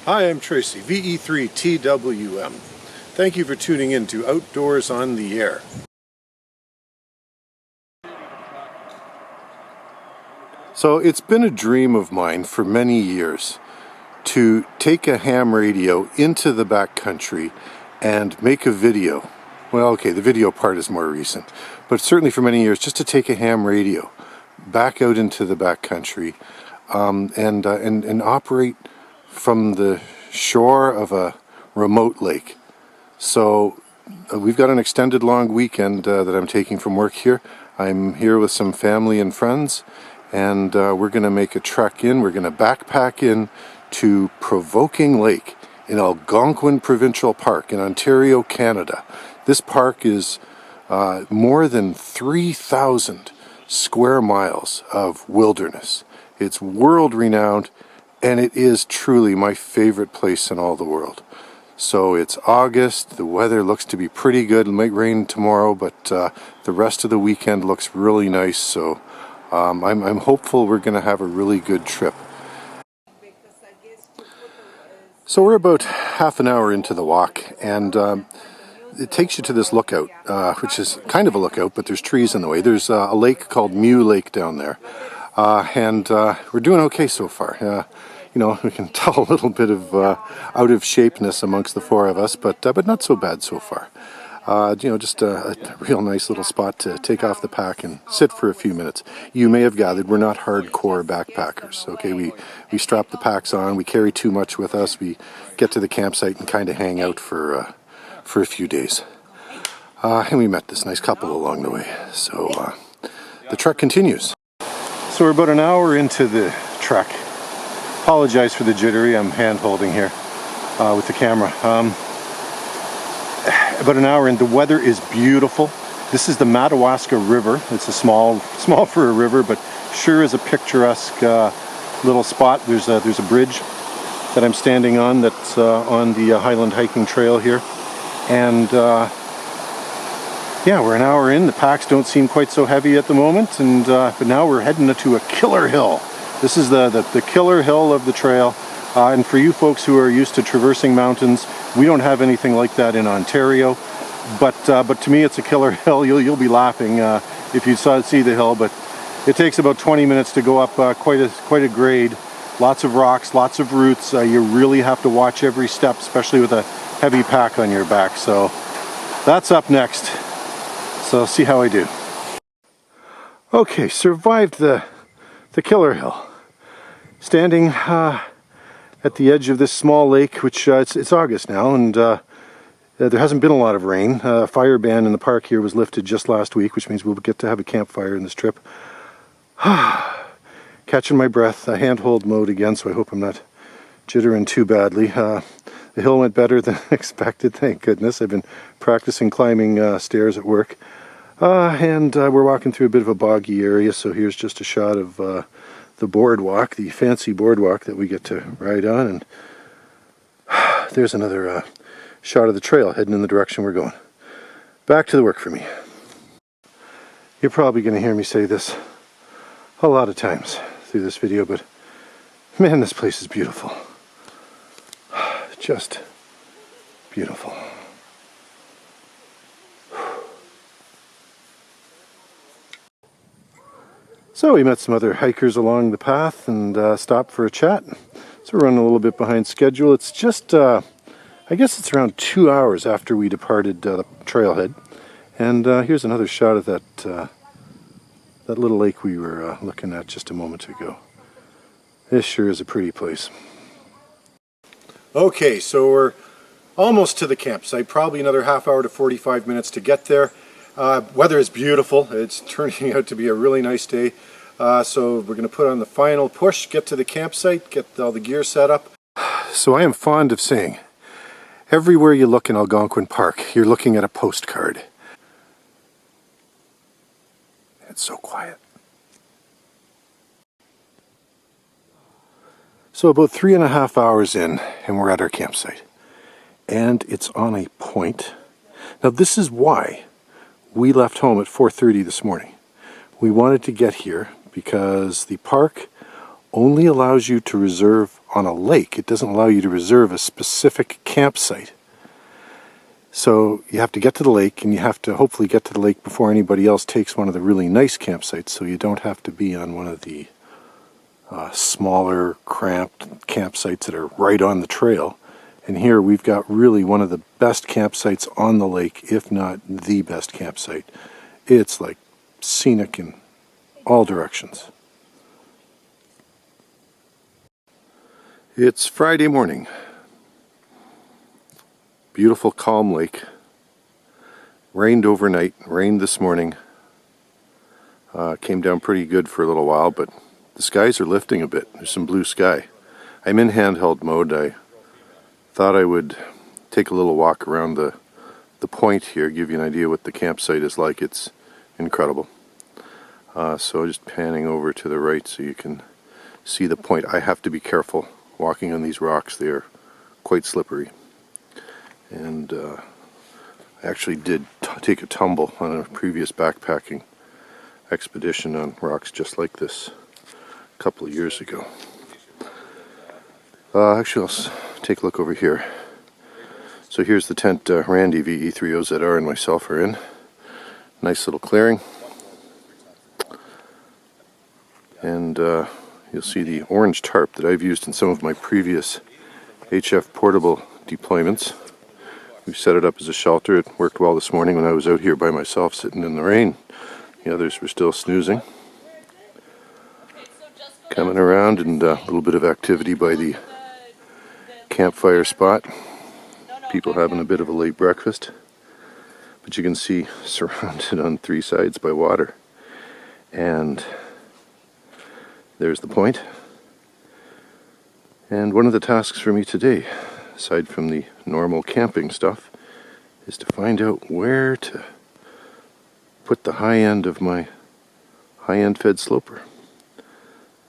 Hi, I'm Tracy, VE3TWM. Thank you for tuning in to Outdoors on the Air. So it's been a dream of mine for many years to take a ham radio into the backcountry and make a video. Well, okay, the video part is more recent, but certainly for many years, just to take a ham radio back out into the backcountry and operate from the shore of a remote lake. So we've got an extended long weekend that I'm taking from work here. I'm here with some family and friends, and we're going to make a trek in. We're going to backpack in to Provoking Lake in Algonquin Provincial Park in Ontario, Canada. This park is more than 3,000 square miles of wilderness. It's world-renowned, and it is truly my favorite place in all the world. So it's August, the weather looks to be pretty good. It might rain tomorrow, but the rest of the weekend looks really nice. So I'm hopeful we're going to have a really good trip. So we're about half an hour into the walk, and it takes you to this lookout, which is kind of a lookout, but there's trees in the way. There's a lake called Mew Lake down there, and we're doing okay so far. You know, we can tell a little bit of out of shapeness amongst the four of us, but not so bad so far. You know, just a real nice little spot to take off the pack and sit for a few minutes. You may have gathered we're not hardcore backpackers. Okay, we strap the packs on, we carry too much with us, we get to the campsite and kind of hang out for a few days. And we met this nice couple along the way. So the trek continues. So we're about an hour into the trek. Apologize for the jittery, I'm hand holding here with the camera. About an hour in, the weather is beautiful. This is the Madawaska River. It's a small for a river, but sure is a picturesque little spot. There's a bridge that I'm standing on that's on the Highland Hiking Trail here. And yeah, we're an hour in. The packs don't seem quite so heavy at the moment, and but now we're heading to a killer hill. This is the killer hill of the trail, and for you folks who are used to traversing mountains, we don't have anything like that in Ontario. But to me, it's a killer hill. You'll be laughing if you see the hill. But it takes about 20 minutes to go up quite a grade. Lots of rocks, lots of roots. You really have to watch every step, especially with a heavy pack on your back. So that's up next. So see how I do. Okay, survived the killer hill. Standing at the edge of this small lake, which it's August now, and there hasn't been a lot of rain. Fire ban in the park here was lifted just last week, which means we'll get to have a campfire in this trip. Catching my breath, handhold mode again, so I hope I'm not jittering too badly. The hill went better than expected, thank goodness. I've been practicing climbing stairs at work. And we're walking through a bit of a boggy area, so here's just a shot of the boardwalk, the fancy boardwalk that we get to ride on, and there's another shot of the trail heading in the direction we're going. Back to the work for me. You're probably going to hear me say this a lot of times through this video, but man, this place is beautiful. Just beautiful. So we met some other hikers along the path and stopped for a chat. So we're running a little bit behind schedule. It's just, I guess it's around 2 hours after we departed the trailhead. And here's another shot of that little lake we were looking at just a moment ago. This sure is a pretty place. Okay, so we're almost to the campsite. Probably another half hour to 45 minutes to get there. Weather is beautiful. It's turning out to be a really nice day. So we're going to put on the final push, get to the campsite, get all the gear set up. So I am fond of saying, everywhere you look in Algonquin Park, you're looking at a postcard. It's so quiet. So about 3.5 hours in, and we're at our campsite. And it's on a point. Now this is why we left home at 4:30 this morning. We wanted to get here because the park only allows you to reserve on a lake. It doesn't allow you to reserve a specific campsite. So you have to get to the lake, and you have to hopefully get to the lake before anybody else takes one of the really nice campsites, so you don't have to be on one of the smaller, cramped campsites that are right on the trail. And here we've got really one of the best campsites on the lake, if not the best campsite. It's like scenic in all directions. It's Friday morning. Beautiful calm lake. Rained overnight, rained this morning. Came down pretty good for a little while, but the skies are lifting a bit. There's some blue sky. I'm in handheld mode. I thought I would take a little walk around the point here, give you an idea what the campsite is like. It's incredible. So just panning over to the right so you can see the point. I have to be careful walking on these rocks. They are quite slippery. And I actually did take a tumble on a previous backpacking expedition on rocks just like this a couple of years ago. Actually, let's take a look over here. So here's the tent Randy VE3OZR and myself are in. Nice little clearing. And you'll see the orange tarp that I've used in some of my previous HF portable deployments. We set it up as a shelter. It worked well this morning when I was out here by myself sitting in the rain. The others were still snoozing. Coming around, and a little bit of activity by the campfire spot. People having a bit of a late breakfast. But you can see surrounded on three sides by water. And there's the point. And one of the tasks for me today, aside from the normal camping stuff, is to find out where to put the high end of my high-end fed sloper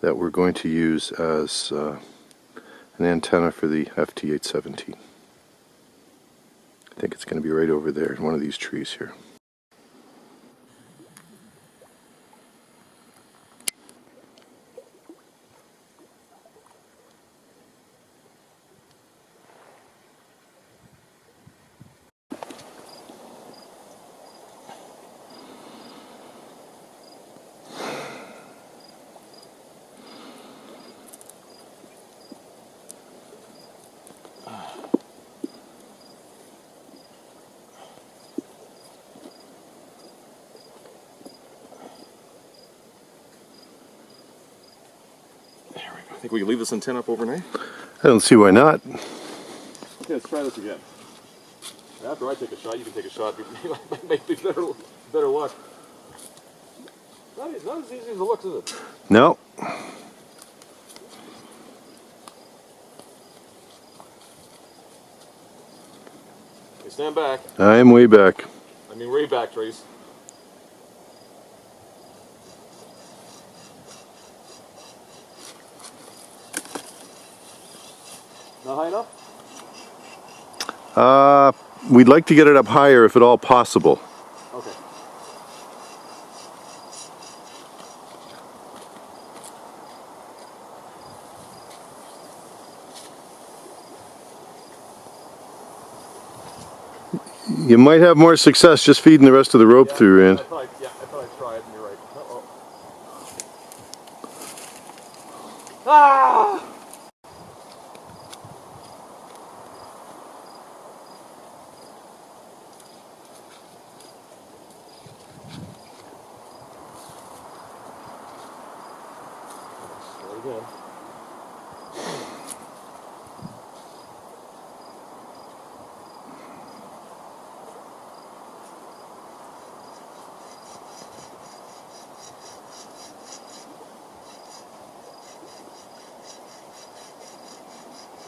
that we're going to use as an antenna for the FT817. I think it's going to be right over there in one of these trees here. Think we can leave this antenna up overnight? I don't see why not. Okay, let's try this again. After I take a shot, you can take a shot. Maybe better luck. Not as easy as it looks, is it? No. Okay, stand back. I'm way back. I mean, way back, Trace. Not high enough? We'd like to get it up higher if at all possible. Okay. You might have more success just feeding the rest of the rope through, Rand. I thought I'd try it, and you're right. Uh-oh. Ah! Again.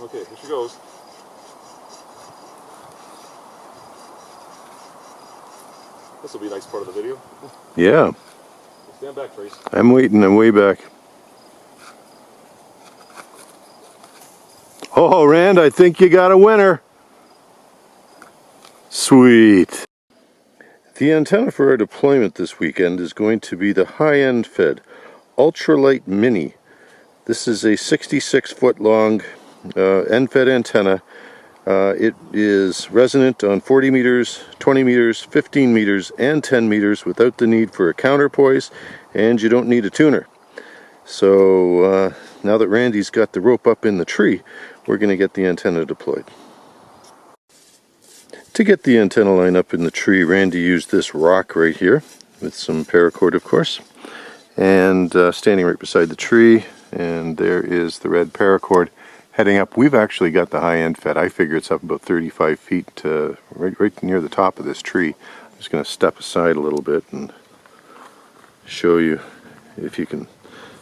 Okay, here she goes. This will be a nice part of the video. Yeah. Stand back, Trace. I'm waiting. I'm way back. Oh, Rand, I think you got a winner. Sweet. The antenna for our deployment this weekend is going to be the high-end fed Ultralight Mini This is a 66-foot long end-fed antenna. It is resonant on 40 meters, 20 meters, 15 meters, and 10 meters without the need for a counterpoise, and you don't need a tuner. So now that Randy's got the rope up in the tree, we're going to get the antenna deployed. To get the antenna line up in the tree, Randy used this rock right here, with some paracord of course, and standing right beside the tree, and there is the red paracord heading up. We've actually got the high end fed. I figure it's up about 35 feet right near the top of this tree. I'm just going to step aside a little bit and show you if you can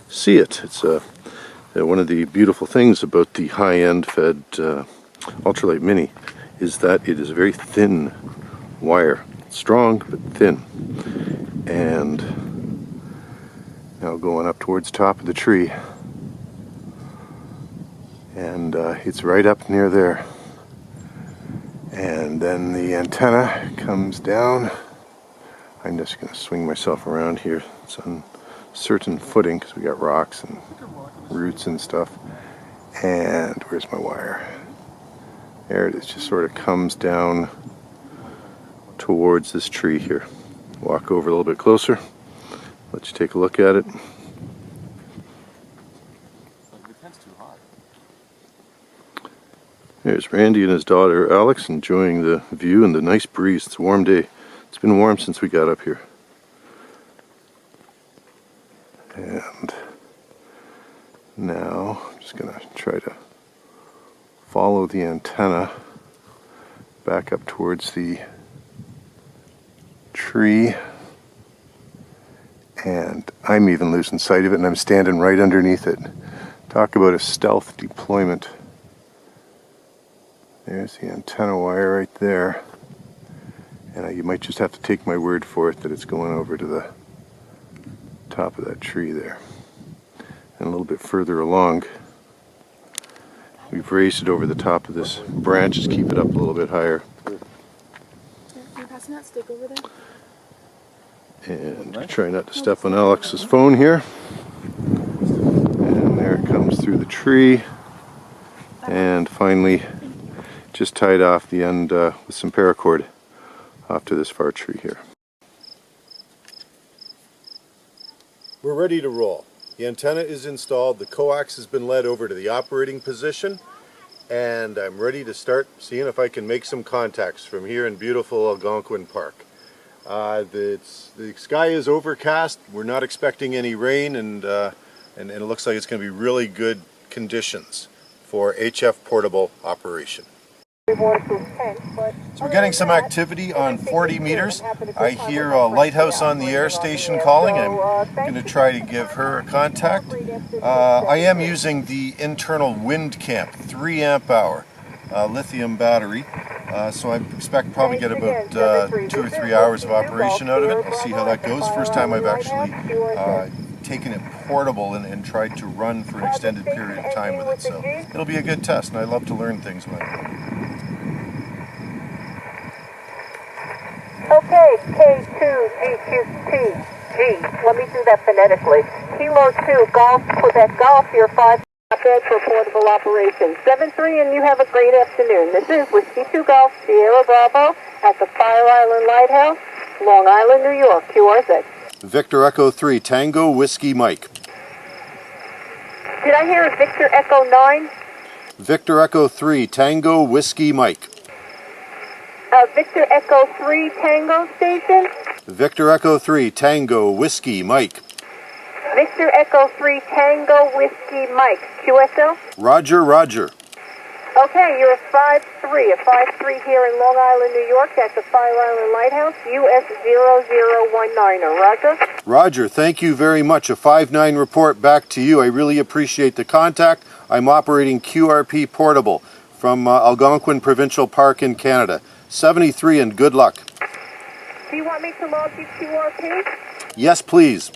see it. It's one of the beautiful things about the high end fed ultralight mini is that it is a very thin wire. Strong but thin. And now going up towards the top of the tree. And it's right up near there. And then the antenna comes down. I'm just going to swing myself around here. It's on certain footing because we got rocks and roots and stuff. And where's my wire? There it is. Just sort of comes down towards this tree here. Walk over a little bit closer. Let you take a look at it. There's Randy and his daughter Alex enjoying the view and the nice breeze. It's a warm day. It's been warm since we got up here. And now I'm just going to try to follow the antenna back up towards the tree. And I'm even losing sight of it, and I'm standing right underneath it. Talk about a stealth deployment. There's the antenna wire right there. And you might just have to take my word for it that it's going over to the top of that tree there. And a little bit further along, we've raised it over the top of this branch, just keep it up a little bit higher. Can you pass me that stick over there? And try not to step on Alex's phone here. And there it comes through the tree. And finally, just tied off the end with some paracord off to this far tree here. We're ready to roll. The antenna is installed, the coax has been led over to the operating position, and I'm ready to start seeing if I can make some contacts from here in beautiful Algonquin Park. The sky is overcast, we're not expecting any rain, and it looks like it's going to be really good conditions for HF portable operation. So we're getting some activity on 40 meters. I hear a lighthouse on the air station calling. I'm going to try to give her a contact. I am using the internal wind camp 3 amp hour lithium battery. So I expect probably get about 2 or 3 hours of operation out of it. We'll see how that goes. First time I've actually taken it portable and tried to run for an extended period of time with it. So it'll be a good test, and I love to learn things when I learn. Okay, K2GQT. Let me do that phonetically. Kilo 2, Golf, Quebec Golf, your 5 for portable operation. 7-3, and you have a great afternoon. This is Whiskey 2 Golf, Sierra Bravo, at the Fire Island Lighthouse, Long Island, New York, QRZ. Victor Echo 3, Tango Whiskey Mike. Did I hear a Victor Echo 9? Victor Echo 3, Tango Whiskey Mike. Victor Echo 3, Tango Station? Victor Echo 3, Tango Whiskey Mike. Victor Echo 3, Tango Whiskey Mike, QSL? Roger, Roger. Okay, you're a 5-3 here in Long Island, New York. That's the Fire Island Lighthouse, US 0019. Roger? Roger, thank you very much. A 5-9 report back to you. I really appreciate the contact. I'm operating QRP Portable from Algonquin Provincial Park in Canada. 73 and good luck. Do you want me to log you QRP? Yes, please.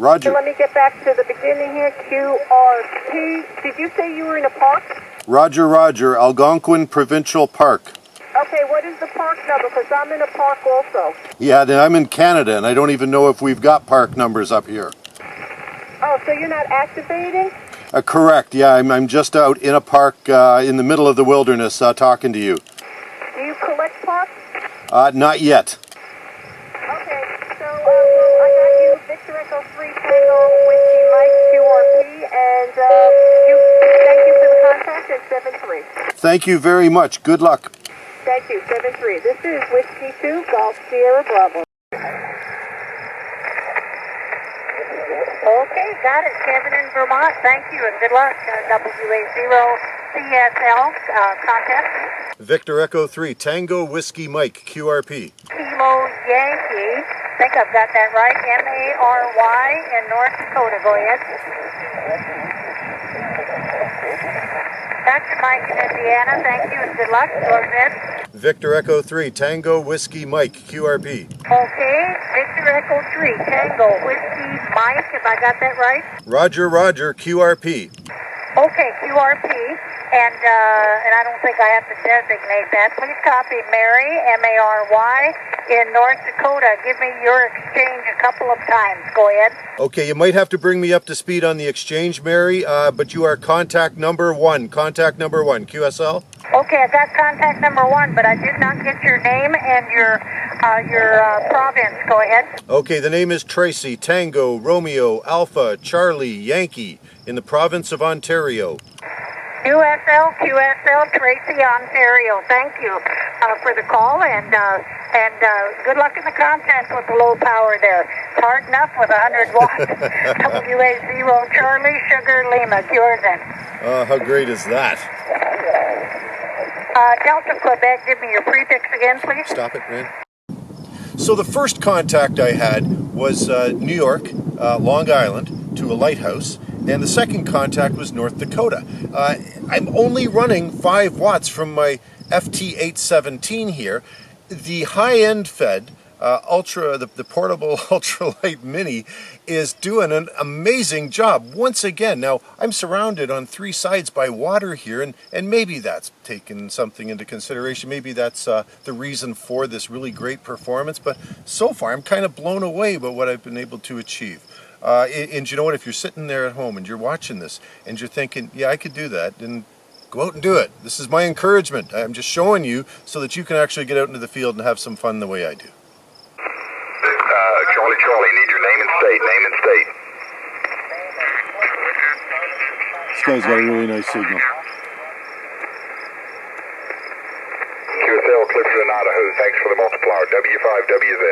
Roger. So let me get back to the beginning here. QRP. Did you say you were in a park? Roger, Roger. Algonquin Provincial Park. Okay, what is the park number? Because I'm in a park also. Yeah, I'm in Canada, and I don't even know if we've got park numbers up here. Oh, so you're not activating? Correct, yeah, I'm just out in a park in the middle of the wilderness talking to you. Do you collect parks? Not yet. Okay, so I got you Victor Echo 3 Tango Whiskey Mike QRP, and thank you for the contact at 7-3. Thank you very much. Good luck. Thank you, 7-3. This is Whiskey 2 Golf Sierra Bravo. Okay, got it. Kevin in Vermont. Thank you and good luck. WA0CSL contest. Victor Echo 3 Tango Whiskey Mike QRP. Kilo Yankee. I think I've got that right. MARY in North Dakota. Go ahead. Back to Mike in Indiana. Thank you and good luck. Go ahead. Victor Echo 3 Tango Whiskey Mike QRP. Okay, Victor Echo 3 Tango Whiskey Mike. Have I got that right? Roger, Roger, QRP. Okay, QRP, and I don't think I have to designate that. Please copy Mary, M-A-R-Y, in North Dakota. Give me your exchange a couple of times. Go ahead. Okay, you might have to bring me up to speed on the exchange, Mary, but you are contact number 1. Contact number 1, QSL? Okay, I got contact number 1, but I did not get your name and your province. Go ahead. Okay, the name is Tracy, Tango, Romeo, Alpha, Charlie, Yankee, in the province of Ontario. QSL, Tracy, Ontario. Thank you for the call, and good luck in the contest with the low power there. It's hard enough with 100 watts. WA0 Charlie, Sugar, Lima. Yours in. How great is that? Delta, Quebec, give me your prefix again, please. Stop it, Ren. So the first contact I had was New York, Long Island, to a lighthouse, and the second contact was North Dakota. I'm only running 5 watts from my FT817 here. The high-end fed, the portable ultralight mini, is doing an amazing job once again. Now, I'm surrounded on 3 sides by water here, and maybe that's taken something into consideration. Maybe that's the reason for this really great performance, but so far I'm kind of blown away by what I've been able to achieve. And you know what, if you're sitting there at home and you're watching this and you're thinking, yeah, I could do that, then go out and do it. This is my encouragement. I'm just showing you so that you can actually get out into the field and have some fun the way I do. Charlie, need your name and state. This guy's got a really nice signal. QSL, Clifton, Idaho. Thanks for the multiplier. W5WZ.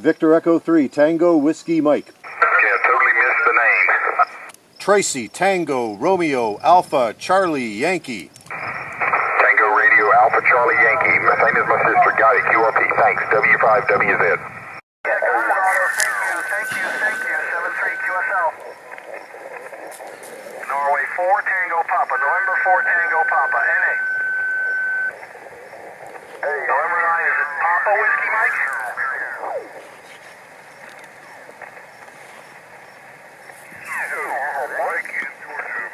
Victor Echo 3 Tango Whiskey Mike. Yeah, totally missed the name. Tracy, Tango, Romeo, Alpha, Charlie, Yankee. Tango Radio, Alpha, Charlie, Yankee. Same as my sister. Got it. QRP. Thanks. W5WZ. Thank you. 7-3 QSL. Norway 4 Tango Papa. November 4 Tango Papa. NA. Hey, November 9, is it Papa Whiskey Mike?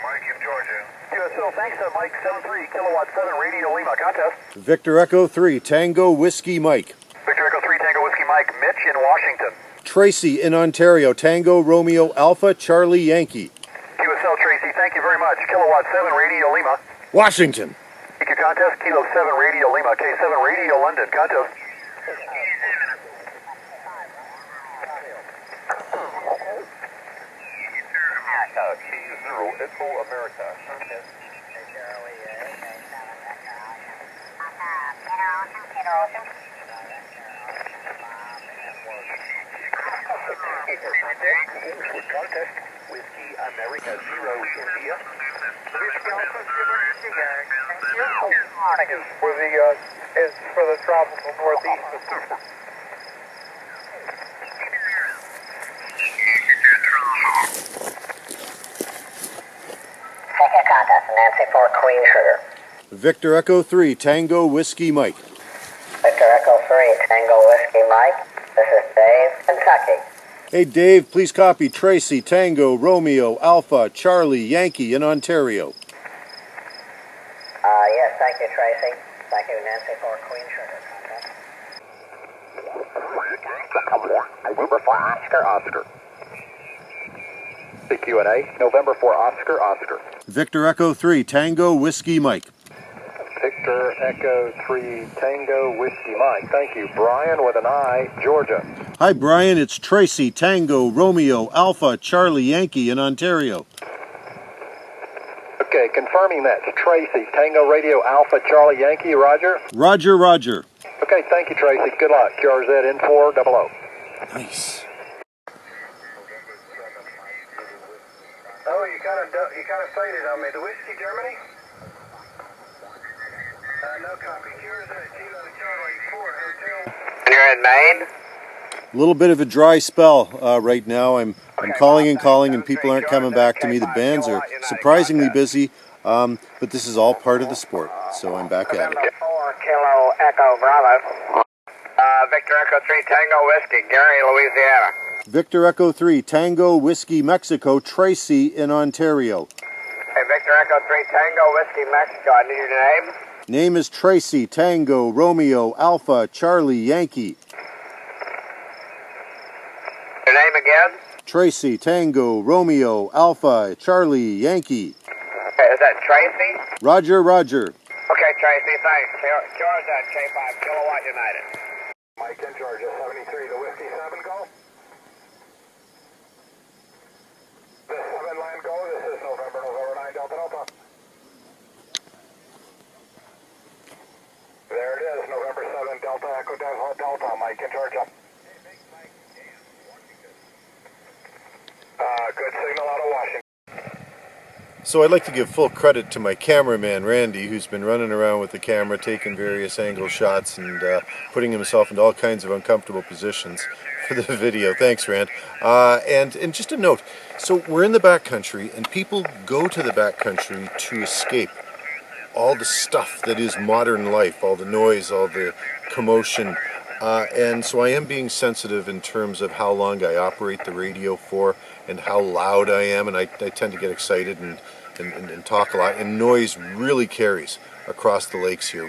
Mike in Georgia. QSL, thanks Mike. 73 kilowatt 7 Radio Lima contest. Victor Echo 3 Tango Whiskey Mike. Victor Echo 3 Tango Whiskey Mike. Mitch in Washington. Tracy in Ontario, Tango Romeo Alpha Charlie Yankee. QSL Tracy, thank you very much. Kilowatt 7 Radio Lima. Washington. EQ contest, Kilo 7 Radio Lima, K7 Radio London contest. K0 Info America contest. Contest, Whiskey America 0 India. Is for the tropical northeast. Second contest, Nancy 4 Queen Sugar. Victor Echo 3 Tango Whiskey Mike. Victor Echo 3 Tango Whiskey Mike. This is Dave, Kentucky. Hey Dave, please copy Tracy, Tango, Romeo, Alpha, Charlie, Yankee in Ontario. Yes, thank you, Tracy. Thank you, Nancy, for Queen Sugar contest. Oscar. CQNA, November for Oscar, Oscar. Victor Echo 3, Tango Whiskey Mike. Victor Echo 3, Tango Whiskey Mike. Thank you. Brian with an I, Georgia. Hi Brian, it's Tracy, Tango Romeo Alpha Charlie Yankee in Ontario. Okay, confirming that. Tracy, Tango Radio Alpha Charlie Yankee, Roger. Roger, Roger. Okay, thank you, Tracy. Good luck. QRZ N400. Nice. Oh, you kind of faded on me. The Whiskey, Germany? No copy. QRZ Kilo Charlie 4 Hotel. You're in Maine? A little bit of a dry spell right now. I'm calling and calling and people aren't coming back to me. The bands are surprisingly busy, but this is all part of the sport, so I'm back at it. 4 Kilo Echo Bravo. Victor Echo 3 Tango Whiskey, Gary, Louisiana. Victor Echo 3, Tango Whiskey Mexico, Tracy in Ontario. Hey, Victor Echo 3 Tango Whiskey Mexico, I need your name. Name is Tracy, Tango Romeo Alpha Charlie Yankee. Your name again? Tracy, Tango Romeo Alpha Charlie Yankee. Okay, is that Tracy? Roger, Roger. Okay, Tracy, thanks. QRZ K5 Kilowatt United. Mike in Georgia, 73, the Whiskey 7 Golf. The 7 Land Go, this is November 9 Delta Delta. There it is, November 7 Delta Echo Delta, Mike in Georgia. Good signal out of Washington. So I'd like to give full credit to my cameraman Randy, who's been running around with the camera, taking various angle shots and putting himself into all kinds of uncomfortable positions for the video. Thanks, Rand. And just a note, so we're in the backcountry and people go to the backcountry to escape all the stuff that is modern life, all the noise, all the commotion. And so I am being sensitive in terms of how long I operate the radio for and how loud I am, and I tend to get excited and talk a lot, and noise really carries across the lakes here.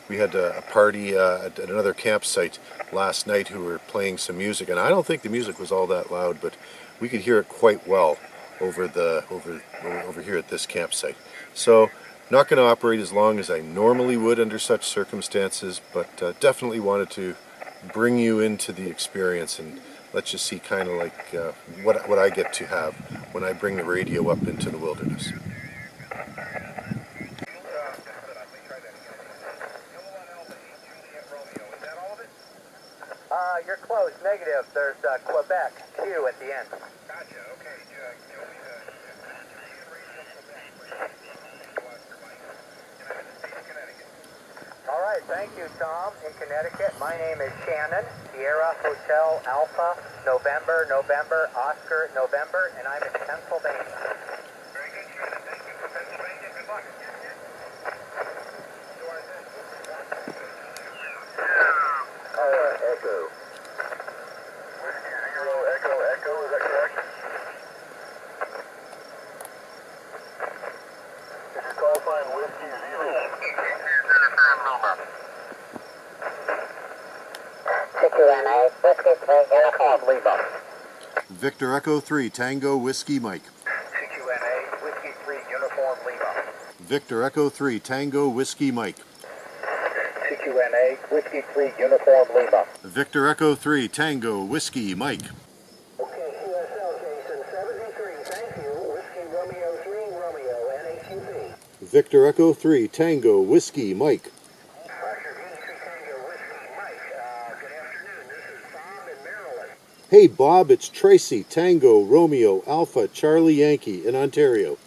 We had a party at another campsite last night who were playing some music, and I don't think the music was all that loud, but we could hear it quite well over here at this campsite. So not going to operate as long as I normally would under such circumstances, but definitely wanted to bring you into the experience and let you see kind of like what I get to have when I bring the radio up into the wilderness. You're close. Negative. There's Quebec Q at the end. Gotcha. Okay. All right. Thank you, Tom. In Connecticut, my name is Shannon. Sierra Hotel Alpha November Oscar November, and I'm in Pennsylvania. Very good, Shannon. Thank you for Pennsylvania. Good luck. Echo. Echo, is that correct? This is qualifying Whiskey 0. CQNA, Whiskey 3, Uniform Lima. Victor Echo 3, Tango Whiskey Mike. CQNA, Whiskey 3, Uniform Lima. Victor Echo 3, Tango Whiskey Mike. CQNA, Whiskey 3, Uniform Lima. Victor Echo 3, Tango Whiskey Mike. Okay, QSL, Jason 73, thank you. Whiskey Romeo 3, Romeo, NHUP. Victor Echo 3, Tango Whiskey Mike. Roger, VE3 Tango Whiskey Mike. Good afternoon, this is Bob in Maryland. Hey Bob, it's Tracy, Tango Romeo Alpha Charlie Yankee in Ontario.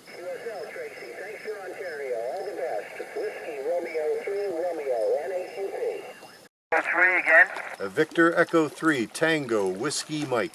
QSL, Tracy, thanks for Ontario. All the best. Whiskey Romeo 3, Romeo, NHUP. 3 again? Victor Echo 3, Tango Whiskey Mike.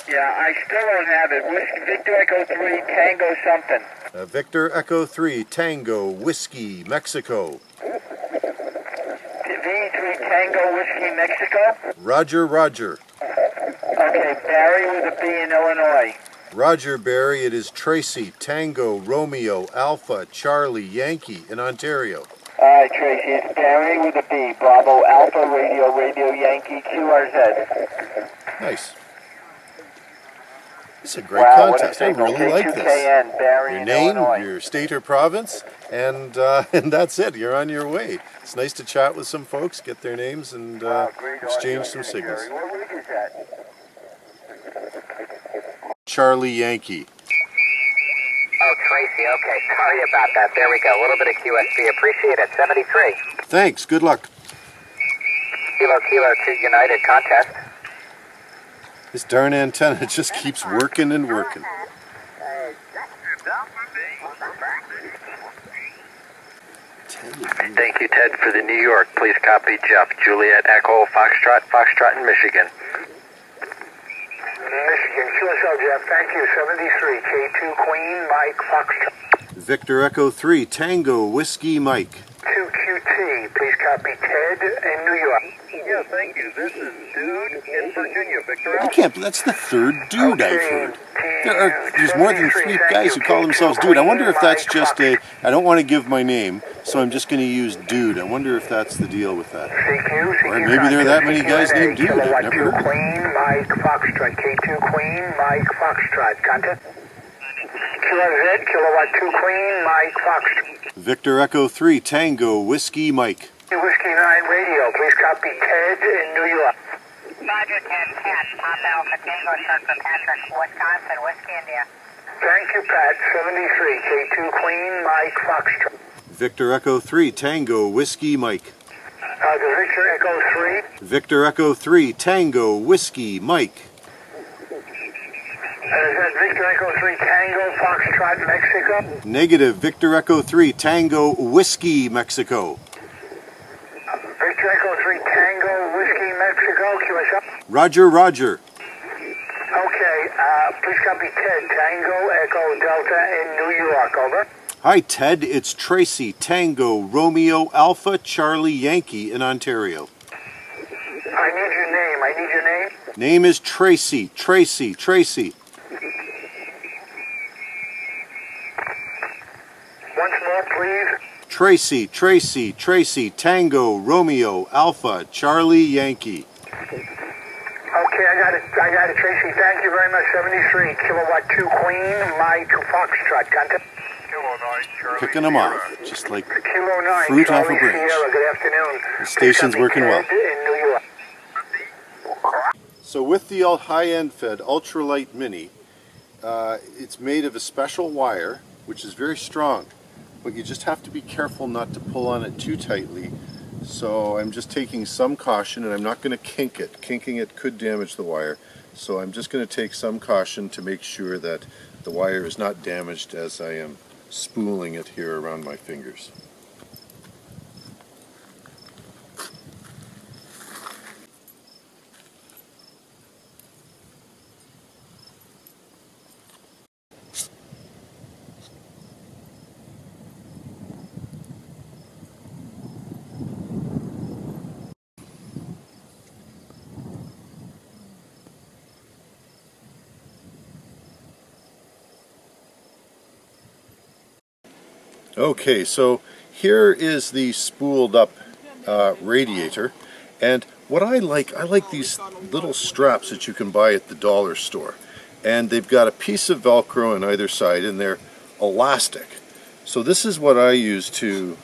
Yeah, I still don't have it. Victor Echo 3, Tango something. Victor Echo 3, Tango Whiskey Mexico. VE3 Tango Whiskey Mexico? Roger, Roger. Okay, Barry with a B in Illinois. Roger, Barry, it is Tracy, Tango Romeo Alpha Charlie Yankee in Ontario. Alright, Tracy, it's Barry with a B. Bravo Alpha Radio Yankee QRZ. Nice. This is a great contest. I really like this. Your name, your state or province, and and that's it. You're on your way. It's nice to chat with some folks, get their names, and exchange some signals. Charlie Yankee. Oh, Tracy, okay. Sorry about that. There we go. A little bit of QSB. Appreciate it. 73. Thanks. Good luck. Kilo 2 United contest. This darn antenna just keeps working and working. Thank you, Ted, for the New York. Please copy Jeff. Juliet Echo Foxtrot, Foxtrot in Michigan. Michigan, QSL Jeff. Thank you. 73. K2 Queen, Mike Foxtrot. Victor Echo 3, Tango, Whiskey, Mike. 2QT. Please copy Ted in New York. Yeah, thank you. This is Dude in Virginia, Victor. I can't believe that's the third Dude I've heard. There's more than 3 guys who call themselves Dude. I wonder if that's just a, I don't want to give my name, so I'm just going to use Dude. I wonder if that's the deal with that. Or maybe there are that many guys named Dude. I've never heard of them. Queen, Mike Foxtrot. K2 Queen, Mike Foxtrot. Contact. QRZ, Kilowatt 2 Queen, Mike Foxtrot. Victor Echo 3, Tango, Whiskey, Mike. Whiskey 9 Radio, please copy Ted in New York. Roger, Ted, Pat, Pop Alpha, Tango, Circle, Patrick, Wisconsin, Whiskey, India. Thank you, Pat. 73, K2 Queen, Mike Foxtrot. Victor Echo 3, Tango, Whiskey, Mike. The Victor Echo 3. Victor Echo 3, Tango, Whiskey, Mike. Is that Victor Echo 3, Tango, Foxtrot, Mexico? Negative. Victor Echo 3, Tango, Whiskey, Mexico. Victor Echo 3, Tango, Whiskey, Mexico, QSL. Roger, Roger. Okay, please copy Ted, Tango, Echo, Delta in New York, over. Hi, Ted. It's Tracy, Tango, Romeo, Alpha, Charlie, Yankee in Ontario. I need your name. Name is Tracy, Tracy. Once more, please. Tracy, Tango, Romeo, Alpha, Charlie, Yankee. Okay, I got it, Tracy. Thank you very much. 73, Kilowatt 2 Queen, Mike Foxtrot. Contact. Kilo 9, Charlie. Picking them off, just like Kilo 9, fruit Charlie off a branch. Sierra. Good afternoon. The station's working well. In New York. So with the high-end fed ultralight mini, it's made of a special wire, which is very strong. But you just have to be careful not to pull on it too tightly. So I'm just taking some caution, and I'm not going to kink it. Kinking it could damage the wire. So I'm just going to take some caution to make sure that the wire is not damaged as I am spooling it here around my fingers. Okay, so here is the spooled up radiator, and what I like these little straps that you can buy at the dollar store, and they've got a piece of Velcro on either side and they're elastic. So this is what I use to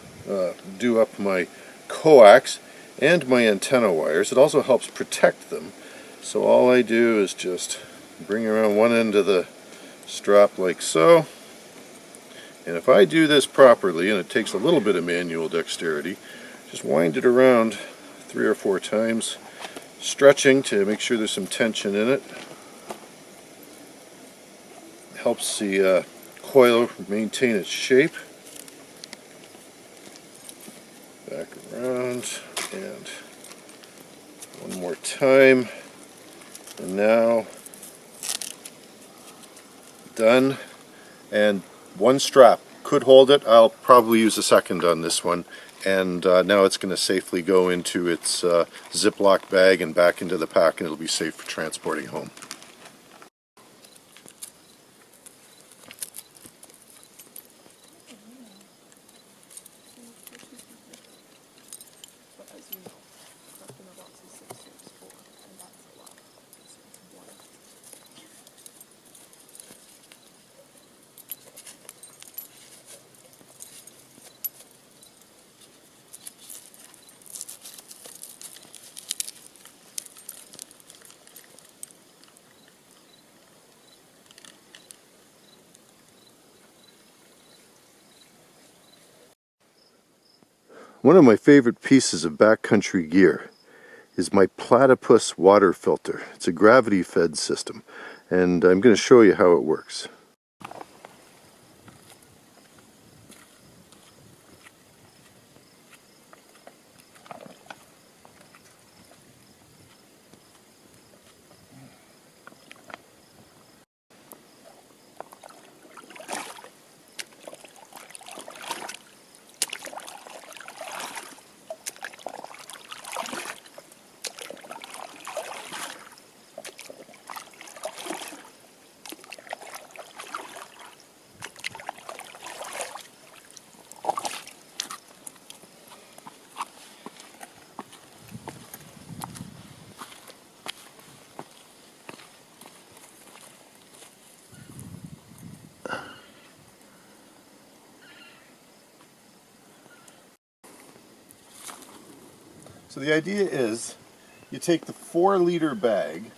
do up my coax and my antenna wires. It also helps protect them. So all I do is just bring around one end of the strap like so. And if I do this properly, and it takes a little bit of manual dexterity, just wind it around 3 or 4 times, stretching to make sure there's some tension in it. Helps the coil maintain its shape. Back around, and one more time, and now done. And one strap could hold it. I'll probably use a second on this one, and now it's going to safely go into its Ziploc bag and back into the pack, and it'll be safe for transporting home. One of my favorite pieces of backcountry gear is my platypus water filter. It's a gravity-fed system, and I'm going to show you how it works. So the idea is you take the 4-liter bag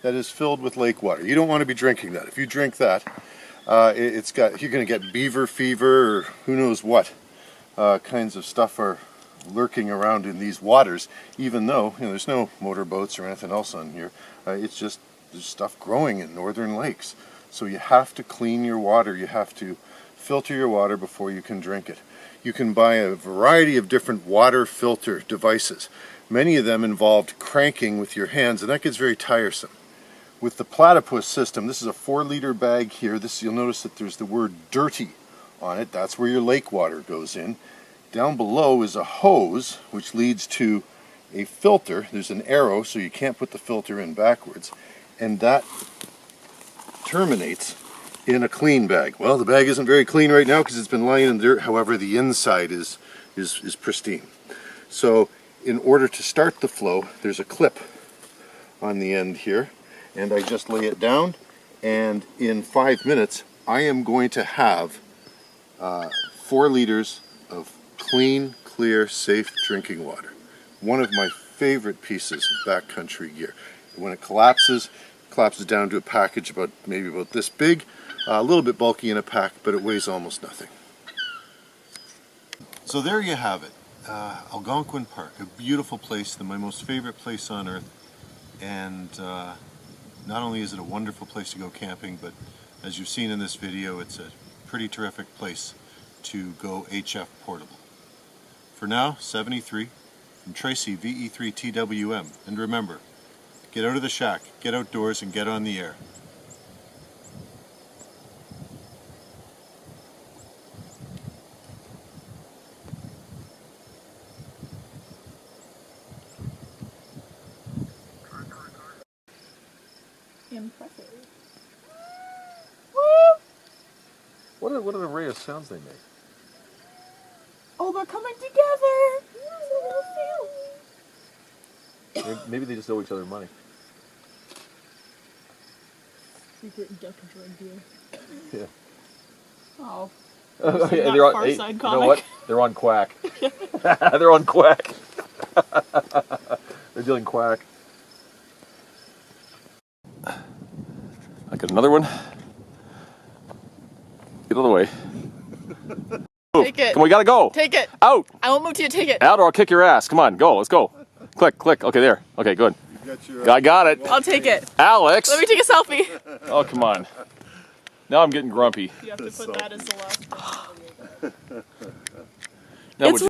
that is filled with lake water. You don't want to be drinking that. If you drink that, you're going to get beaver fever or who knows what kinds of stuff are lurking around in these waters, even though there's no motorboats or anything else on here. It's just there's stuff growing in northern lakes. So you have to clean your water. You have to filter your water before you can drink it. You can buy a variety of different water filter devices. Many of them involved cranking with your hands, and that gets very tiresome. With the platypus system, this is a 4-liter bag here. You'll notice that there's the word dirty on it. That's where your lake water goes in. Down below is a hose, which leads to a filter. There's an arrow, so you can't put the filter in backwards. And that terminates in a clean bag. Well, the bag isn't very clean right now because it's been lying in dirt. However, the inside is pristine. So in order to start the flow, there's a clip on the end here, and I just lay it down, and in 5 minutes I am going to have 4 liters of clean, clear, safe drinking water. One of my favorite pieces of backcountry gear. When it collapses down to a package maybe about this big, a little bit bulky in a pack, but it weighs almost nothing. So there you have it, Algonquin Park, a beautiful place, my most favorite place on earth, and not only is it a wonderful place to go camping, but as you've seen in this video, it's a pretty terrific place to go HF portable. For now, 73 from Tracy VE3TWM, and remember, get out of the shack, get outdoors, and get on the air. Impressive. What an array of sounds they make. Oh, they're coming together! Maybe they just owe each other money. Secret duck and drug deal. Yeah. Oh. Yeah, they're on, Far hey, Side you comic. know what? They're on Quack. They're on Quack. They're doing Quack. I got another one. Get out of the way. Take it. Come on, we gotta go. Take it. Out. I won't move till you take it. Out or I'll kick your ass. Come on, go. Let's go. Click, click. Okay, there. Okay, good. I got it. I'll take it. Alex. Let me take a selfie. Oh, come on. Now I'm getting grumpy. You have to put that as the last thing. Now It's